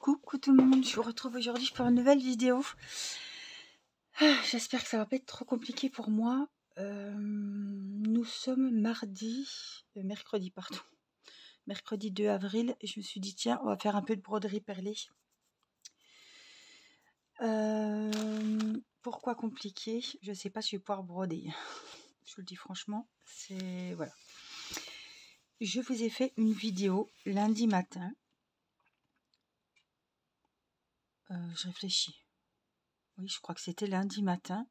Coucou tout le monde, je vous retrouve aujourd'hui pour une nouvelle vidéo. J'espère que ça va pas être trop compliqué pour moi. Nous sommes mercredi, pardon. Mercredi 2 avril, et je me suis dit tiens, on va faire un peu de broderie perlée. Pourquoi compliqué? Je sais pas si je vais pouvoir broder. Je vous le dis franchement, c'est... Voilà. Je vous ai fait une vidéo lundi matin. Je réfléchis. Oui, je crois que c'était lundi matin,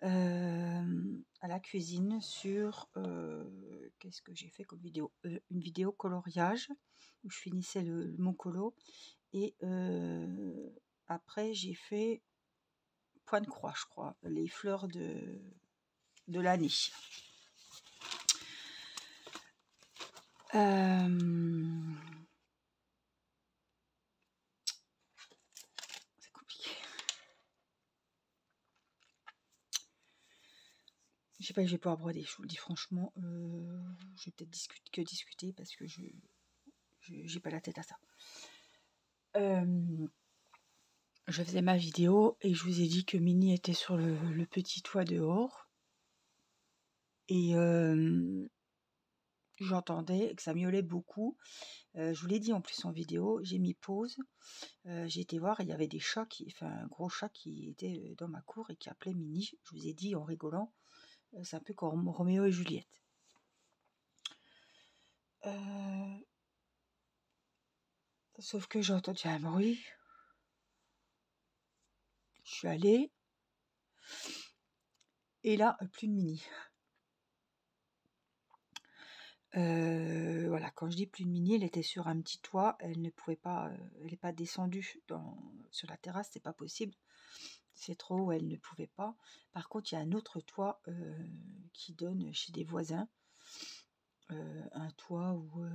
à la cuisine sur... qu'est-ce que j'ai fait comme vidéo? Une vidéo coloriage, où je finissais mon colo. Et après, j'ai fait point de croix, je crois, les fleurs de l'année. C'est compliqué. Je sais pas si je vais pouvoir broder, je vous le dis franchement. Je vais peut-être discuter parce que je j'ai pas la tête à ça. Je faisais ma vidéo et je vous ai dit que Minnie était sur le petit toit dehors. Et j'entendais que ça miaulait beaucoup. Je vous l'ai dit en plus en vidéo, j'ai mis pause. J'ai été voir, il y avait des chats, un gros chat qui était dans ma cour et qui appelait Minnie. Je vous ai dit en rigolant, c'est un peu comme Roméo et Juliette. Sauf que j'ai entendu un bruit. Je suis allée. Et là, plus de Minnie. Voilà, quand je dis plus de Minnie, elle était sur un petit toit, elle ne pouvait pas, elle n'est pas descendue sur la terrasse, c'est pas possible. C'est trop haut, elle ne pouvait pas. Par contre, il y a un autre toit qui donne chez des voisins. Un toit où...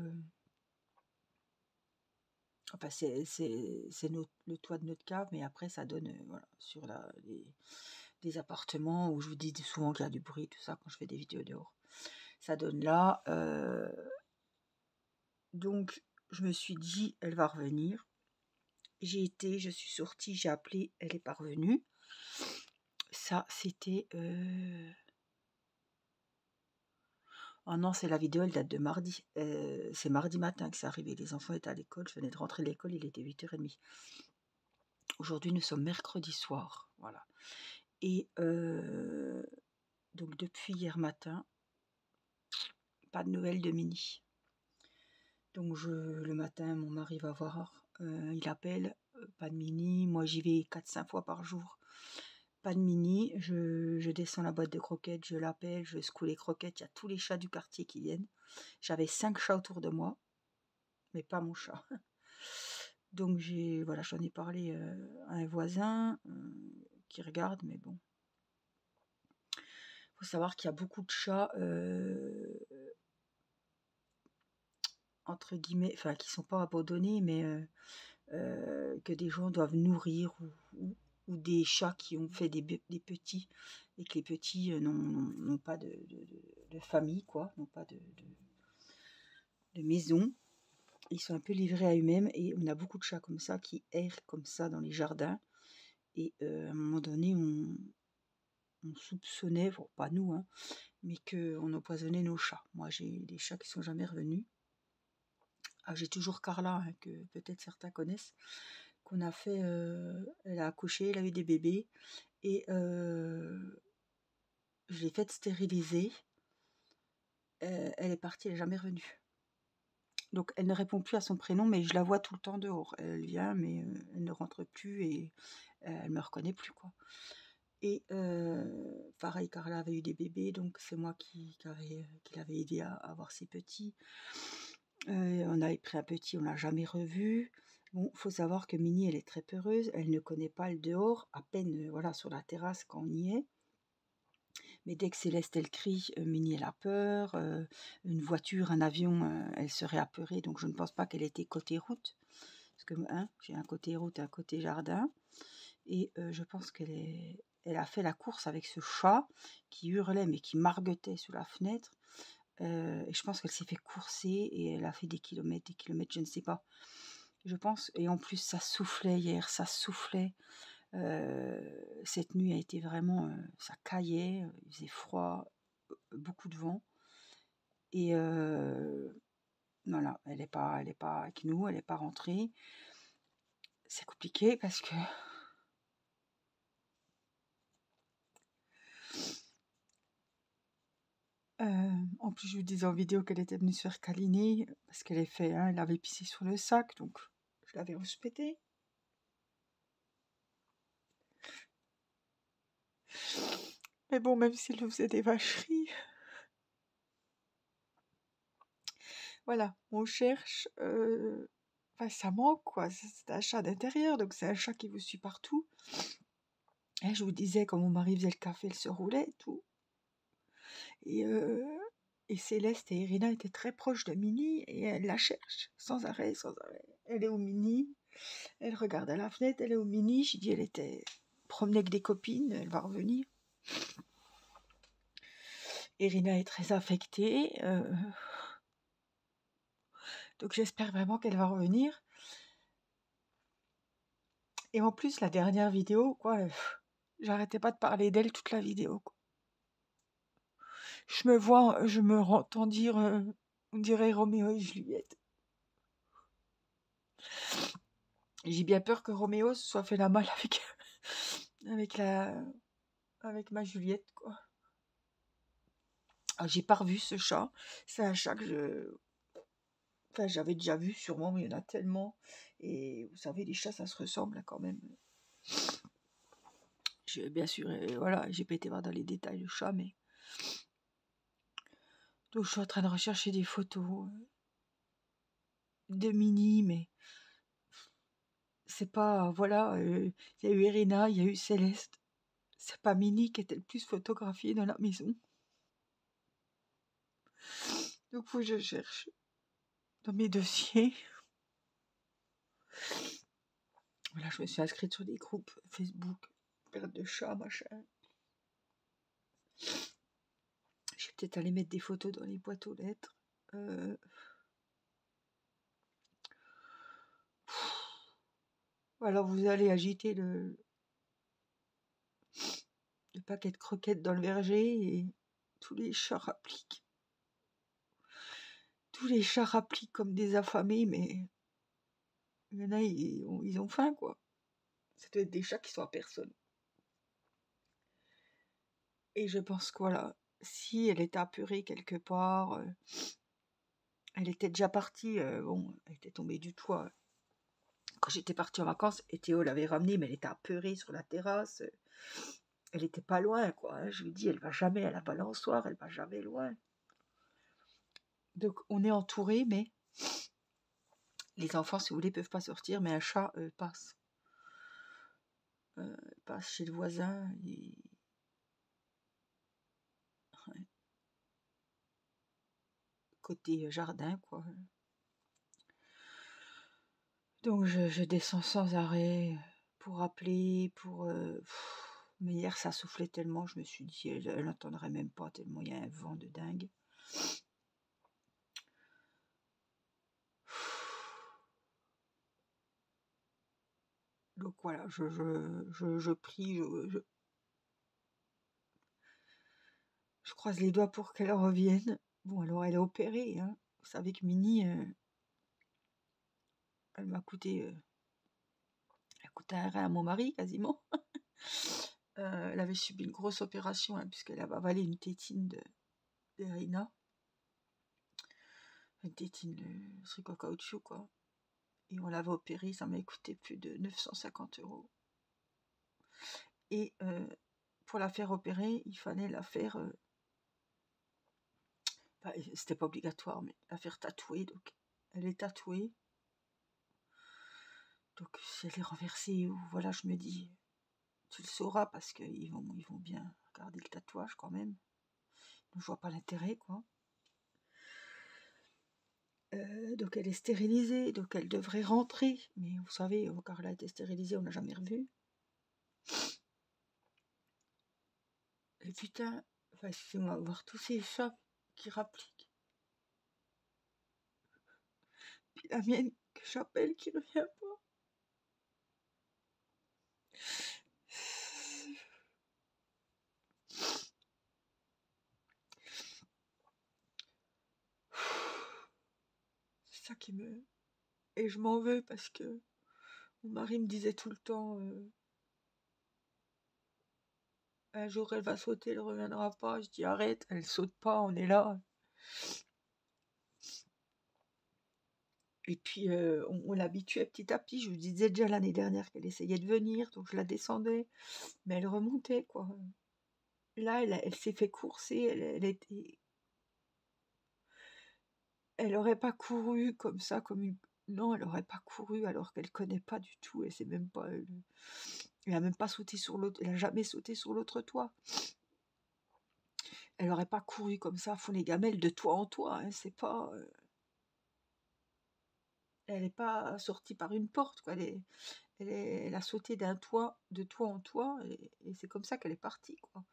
enfin, c'est le toit de notre cave, mais après, ça donne voilà, sur des appartements où je vous dis souvent qu'il y a du bruit, tout ça, quand je fais des vidéos dehors. Ça donne là. Donc, je me suis dit, elle va revenir. Je suis sortie, j'ai appelé, elle est pas revenue. Ça, c'était... Oh non, c'est la vidéo, elle date de mardi. C'est mardi matin que c'est arrivé. Les enfants étaient à l'école, je venais de rentrer de l'école, il était 8h30. Aujourd'hui, nous sommes mercredi soir. Voilà. Et donc, depuis hier matin, pas de nouvelles de Minnie. Donc, le matin, mon mari va voir. Il appelle, pas de Minnie. Moi, j'y vais 4-5 fois par jour. Pas de Minnie, je descends la boîte de croquettes, je l'appelle, je secoue les croquettes, il y a tous les chats du quartier qui viennent. J'avais 5 chats autour de moi, mais pas mon chat. Donc voilà, j'en ai parlé à un voisin qui regarde, mais bon. Il faut savoir qu'il y a beaucoup de chats, entre guillemets, enfin qui ne sont pas abandonnés, mais que des gens doivent nourrir ou des chats qui ont fait des petits et que les petits n'ont pas de famille, quoi, n'ont pas de maison. Ils sont un peu livrés à eux-mêmes et on a beaucoup de chats comme ça qui errent comme ça dans les jardins. Et à un moment donné, on soupçonnait, bon, pas nous, hein, mais qu'on empoisonnait nos chats. Moi, j'ai des chats qui sont jamais revenus. Ah, j'ai toujours Carla, hein, que peut-être certains connaissent, qu'on a fait, elle a accouché, elle a eu des bébés, et je l'ai faite stériliser. Elle est partie, elle n'est jamais revenue. Donc elle ne répond plus à son prénom, mais je la vois tout le temps dehors. Elle vient, mais elle ne rentre plus et elle me reconnaît plus, quoi. Et pareil, Carla avait eu des bébés, donc c'est moi qui l'avais aidé à avoir ses petits. On avait pris un petit, on l'a jamais revu. Bon, faut savoir que Minnie, elle est très peureuse, elle ne connaît pas le dehors, à peine voilà sur la terrasse quand on y est. Mais dès que Céleste elle crie, Minnie elle a peur. Une voiture, un avion, elle serait apeurée, donc je ne pense pas qu'elle était côté route. Parce que j'ai un côté route et un côté jardin. Et je pense elle a fait la course avec ce chat qui hurlait mais qui margotait sous la fenêtre. Et je pense qu'elle s'est fait courser et elle a fait des kilomètres, je ne sais pas. je pense. Et en plus, ça soufflait hier, ça soufflait. Cette nuit a été vraiment, ça caillait, il faisait froid, beaucoup de vent. Et voilà, elle n'est pas avec nous, elle n'est pas rentrée. C'est compliqué parce que en plus, je vous disais en vidéo qu'elle était venue se faire câliner parce qu'elle elle avait pissé sur le sac, donc je l'avais respecté. Mais bon, même s'il nous faisait des vacheries, voilà, on cherche. Enfin, ça manque, quoi. C'est un chat d'intérieur, donc c'est un chat qui vous suit partout. Et je vous disais, quand mon mari faisait le café, elle se roulait et tout. Et Céleste et Irina étaient très proches de Minnie et elle la cherche sans arrêt, sans arrêt. Elle est où Minnie? Elle regarde à la fenêtre, elle est où Minnie? J'ai dit, elle était promenée avec des copines, elle va revenir. Irina est très affectée, donc j'espère vraiment qu'elle va revenir. Et en plus, la dernière vidéo, quoi, j'arrêtais pas de parler d'elle toute la vidéo, quoi. Je me entends dire, on dirait Roméo et Juliette. J'ai bien peur que Roméo se soit fait la malle avec ma Juliette, quoi. Ah, j'ai pas revu ce chat. C'est un chat que j'avais déjà vu sûrement, mais il y en a tellement. Et vous savez, les chats, ça se ressemble hein, quand même. Bien sûr, voilà, j'ai pas été voir dans les détails le chat, mais... Donc je suis en train de rechercher des photos de Minnie, mais c'est pas... Voilà, il y a eu Irina, il y a eu Céleste. C'est pas Minnie qui était le plus photographiée dans la maison. Donc faut que je cherche dans mes dossiers. Voilà, je me suis inscrite sur des groupes Facebook, perte de chat, machin. Je vais peut-être aller mettre des photos dans les boîtes aux lettres. Alors vous allez agiter le paquet de croquettes dans le verger et tous les chats rappliquent. Tous les chats rappliquent comme des affamés, mais il y en a, ils ont faim, quoi. Ça doit être des chats qui sont à personne. Et je pense que voilà, si elle était apeurée quelque part, elle était déjà partie, bon, elle était tombée du toit. Quand j'étais partie en vacances, et Théo l'avait ramenée, mais elle était apeurée sur la terrasse. Elle était pas loin, quoi. Hein. Je lui dis, elle va jamais à la balançoire, elle va jamais loin. Donc on est entouré, mais les enfants, si vous voulez, peuvent pas sortir, mais un chat passe. Passe chez le voisin. Et... ouais. Côté jardin, quoi. Donc je descends sans arrêt pour appeler, mais hier ça soufflait tellement, je me suis dit, elle n'entendrait même pas, tellement il y a un vent de dingue. Donc voilà, je prie, je croise les doigts pour qu'elle revienne. Bon, alors elle est opérée, hein. Vous savez que Minnie, elle m'a coûté, un rein à mon mari quasiment. Elle avait subi une grosse opération, hein, puisqu'elle avait avalé une tétine d'Irina. Une tétine, le truc en caoutchouc, quoi. Et on l'avait opérée, ça m'a coûté plus de 950 €. Et pour la faire opérer, il fallait la faire... c'était pas obligatoire, mais la faire tatouer. Donc, elle est tatouée. Donc, si elle est renversée, ou voilà, je me dis, tu le sauras parce qu'ils vont bien regarder le tatouage quand même. Donc, je vois pas l'intérêt, quoi. Donc, elle est stérilisée, donc elle devrait rentrer. Mais vous savez, quand elle a été stérilisée, on n'a jamais revu. Et putain, excusez-moi, voir tous ces chats qui rappliquent. Puis la mienne, que j'appelle qui revient pas. C'est ça qui me... Et je m'en veux parce que mon mari me disait tout le temps, un jour elle va sauter, elle reviendra pas. Je dis arrête, elle saute pas, on est là. Et puis on l'habituait petit à petit. Je vous disais déjà l'année dernière qu'elle essayait de venir, donc je la descendais, mais elle remontait quoi. Là, elle s'est fait courser, elle aurait pas couru comme ça, comme une... Non, elle aurait pas couru alors qu'elle connaît pas du tout. Elle sait même pas. Elle a même pas sauté sur l'autre. Elle a jamais sauté sur l'autre toit. Elle aurait pas couru comme ça, font les gamelles de toit en toit. Hein, c'est pas. Elle est pas sortie par une porte, quoi. Elle a sauté d'un toit, de toit en toit, et c'est comme ça qu'elle est partie, quoi.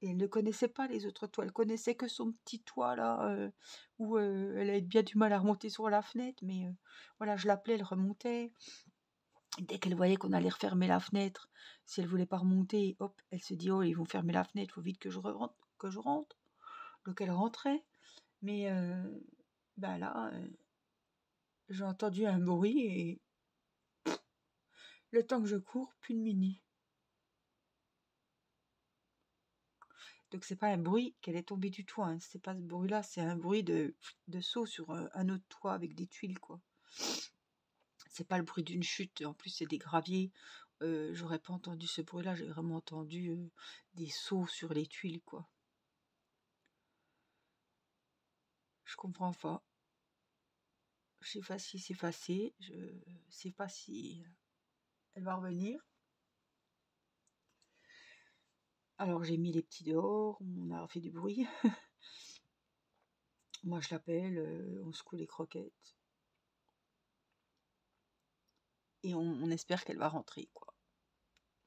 Et elle ne connaissait pas les autres toits, elle connaissait que son petit toit là, où elle avait bien du mal à remonter sur la fenêtre, mais voilà, je l'appelais, elle remontait. Et dès qu'elle voyait qu'on allait refermer la fenêtre, si elle voulait pas remonter, hop, elle se dit, oh, ils vont fermer la fenêtre, il faut vite que je rentre, Donc elle rentrait, mais bah là, j'ai entendu un bruit et le temps que je cours, plus de Mini. Donc c'est pas un bruit qu'elle est tombée du toit, hein. C'est pas ce bruit-là, c'est un bruit de saut sur un autre toit avec des tuiles, quoi. C'est pas le bruit d'une chute, en plus c'est des graviers. J'aurais pas entendu ce bruit-là, j'ai vraiment entendu des sauts sur les tuiles, quoi. Je comprends pas. Je sais pas si c'est passé, je sais pas si elle va revenir. Alors j'ai mis les petits dehors, on a fait du bruit. Moi je l'appelle, on secoue les croquettes. Et on espère qu'elle va rentrer, quoi.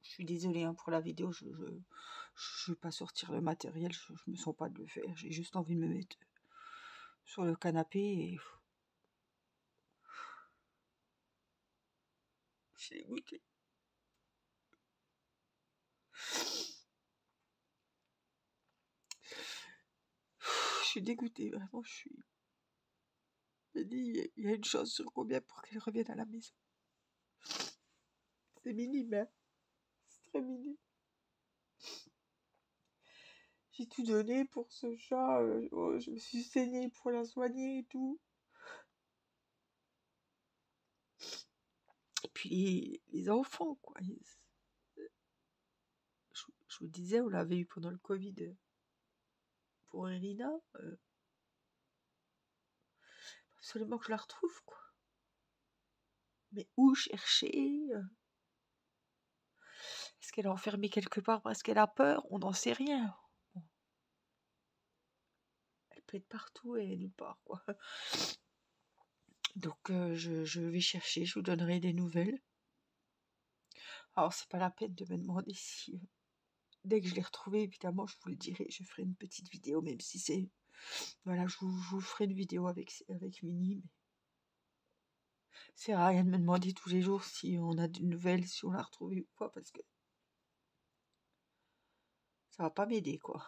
Je suis désolée hein, pour la vidéo, je vais pas sortir le matériel, je me sens pas de le faire. J'ai juste envie de me mettre sur le canapé et je suis dégoûtée. Je suis dégoûtée, vraiment, je suis... Je me dis, il y a une chance sur combien pour qu'elle revienne à la maison. C'est minime, hein. C'est très minime. J'ai tout donné pour ce chat, je me suis saignée pour la soigner et tout. Et puis les enfants, quoi. Je vous disais, on l'avait eu pendant le Covid pour Irina. Absolument que je la retrouve, quoi. Mais où chercher? Est-ce qu'elle est enfermée quelque part parce qu'elle a peur? On n'en sait rien. Bon. Elle peut être partout et nulle part, quoi. Donc je vais chercher, je vous donnerai des nouvelles. Alors c'est pas la peine de me demander si... dès que je l'ai retrouvée, évidemment, je vous le dirai. Je ferai une petite vidéo, même si c'est... Voilà, je vous ferai une vidéo avec Mini, mais... c'est rien de me demander tous les jours si on a des nouvelles, si on l'a retrouvée ou quoi, parce que... ça va pas m'aider, quoi.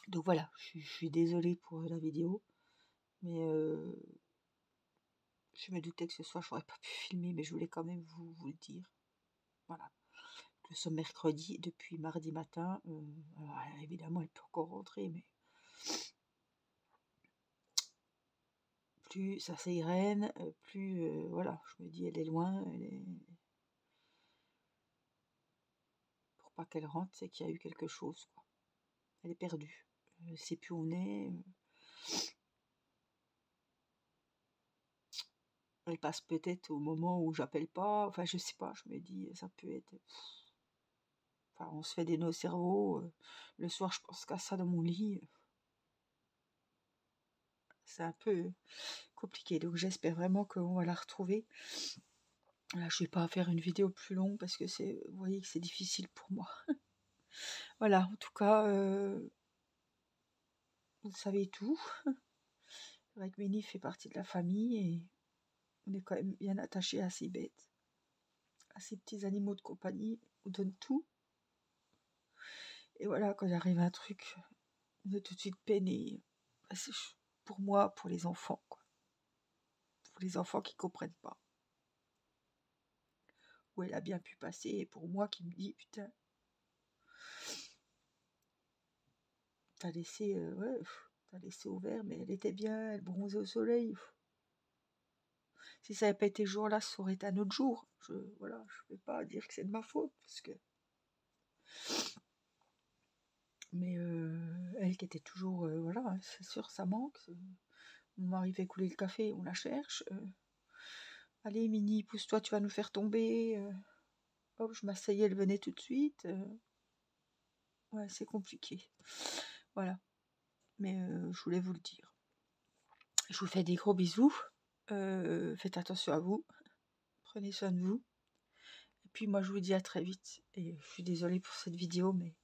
Donc voilà, je suis désolée pour la vidéo, mais je me doutais que ce soir, j'aurais pas pu filmer, mais je voulais quand même vous le dire. Voilà. Nous sommes mercredi, depuis mardi matin. Alors, évidemment, elle peut encore rentrer, mais plus ça s'égrène, plus voilà, je me dis, elle est loin, pour pas qu'elle rentre, c'est qu'il y a eu quelque chose, quoi. Elle est perdue. Elle sait plus où on est. Elle passe peut-être au moment où j'appelle pas. Enfin, je sais pas, je me dis, ça peut être... Enfin, on se fait des nœuds au cerveau. Le soir, je pense qu'à ça dans mon lit. C'est un peu compliqué. Donc, j'espère vraiment qu'on va la retrouver. Voilà, je vais pas faire une vidéo plus longue parce que vous voyez que c'est difficile pour moi. Voilà, en tout cas, vous savez tout. C'est vrai que Méni fait partie de la famille et on est quand même bien attaché à ces bêtes, à ces petits animaux de compagnie. On donne tout. Et voilà, quand il arrive un truc, on est tout de suite peiné. Bah, c'est pour moi, pour les enfants, quoi. Pour les enfants qui comprennent pas où elle a bien pu passer. Et pour moi qui me dis, putain, t'as laissé, ouais, t'as laissé ouvert, mais elle était bien, elle bronzait au soleil. Si ça n'avait pas été ce jour-là, ça aurait été un autre jour. Voilà, je ne vais pas dire que c'est de ma faute, parce que... Mais elle qui était toujours, voilà, c'est sûr, ça manque. Mon mari fait couler le café, on la cherche. Allez, Mini, pousse-toi, tu vas nous faire tomber. Hop, je m'asseyais, elle venait tout de suite. Ouais, c'est compliqué. Voilà. Mais je voulais vous le dire. Je vous fais des gros bisous. Faites attention à vous. Prenez soin de vous. Et puis moi, je vous dis à très vite. Et je suis désolée pour cette vidéo, mais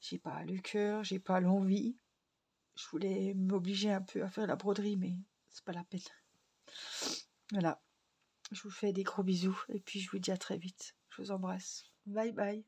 j'ai pas le cœur, j'ai pas l'envie. Je voulais m'obliger un peu à faire la broderie, mais c'est pas la peine. Voilà. Je vous fais des gros bisous. Et puis je vous dis à très vite. Je vous embrasse. Bye bye.